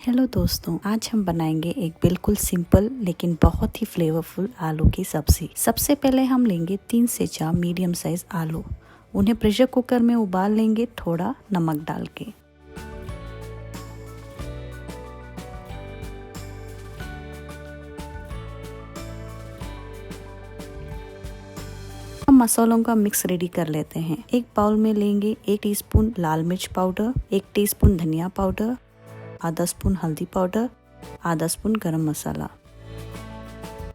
Hello दोस्तों, आज हम बनाएंगे एक बिल्कुल सिंपल लेकिन बहुत ही फ्लेवरफुल आलू की सब्जी। सबसे पहले हम लेंगे 3 से 4 मीडियम साइज आलू। उन्हें प्रेशर कुकर में उबाल लेंगे थोड़ा नमक डाल के। हम मसालों का मिक्स रेडी कर लेते हैं। एक बाउल में लेंगे 1 टीस्पून लाल मिर्च पाउडर, 1 टीस्पून धनिया पाउडर, आधा स्पून हल्दी पाउडर, आधा स्पून गरम मसाला।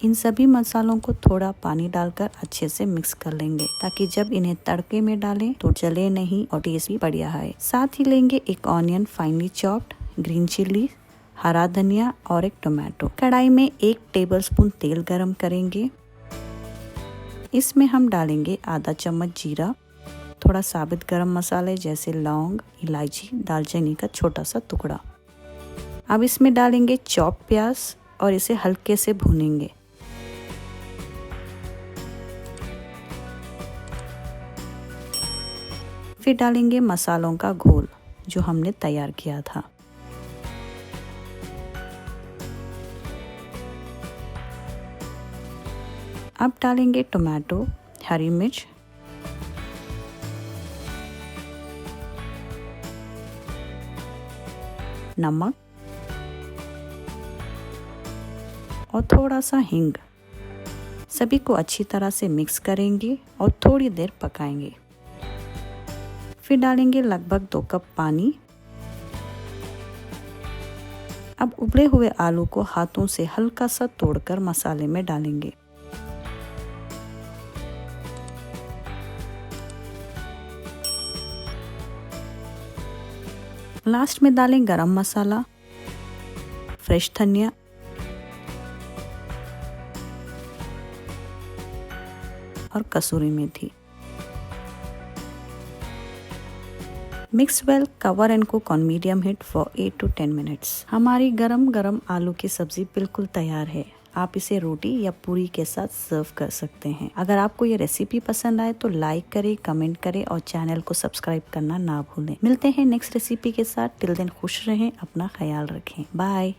इन सभी मसालों को थोड़ा पानी डालकर अच्छे से मिक्स कर लेंगे ताकि जब इन्हें तड़के में डालें तो जले नहीं और टेस्ट भी बढ़िया है। साथ ही लेंगे एक onion finally chopped, green chilli, हरा धनिया और एक टोमेटो। कढ़ाई में 1 टेबलस्पून तेल गरम करेंगे। इसमें हम डालेंगे आधा चम्मच जीरा, थोड़ा साबित गरम मसाले जैसे लौंग, इलायची, दालचीनी का छोटा सा टुकड़ा। अब इसमें डालेंगे चॉप प्याज और इसे हल्के से भूनेंगे। फिर डालेंगे मसालों का घोल जो हमने तैयार किया था। अब डालेंगे टोमेटो, हरी मिर्च, नमक और थोड़ा सा हींग। सभी को अच्छी तरह से मिक्स करेंगे और थोड़ी देर पकाएंगे। फिर डालेंगे लगभग 2 कप पानी। अब उबले हुए आलू को हाथों से हल्का सा तोड़कर मसाले में डालेंगे। लास्ट में डालें गरम मसाला, फ्रेश धनिया और कसूरी मेथी। Mix well, cover and cook on medium heat for 8 to 10 minutes. हमारी गरम गरम आलू की सब्जी बिल्कुल तैयार है। आप इसे रोटी या पूरी के साथ सर्व कर सकते हैं। अगर आपको ये रेसिपी पसंद आए तो लाइक करें, कमेंट करें और चैनल को सब्सक्राइब करना ना भूलें। मिलते हैं नेक्स्ट रेसिपी के साथ। टिल देन खुश रहें, अपना ख्याल रखें। बाय।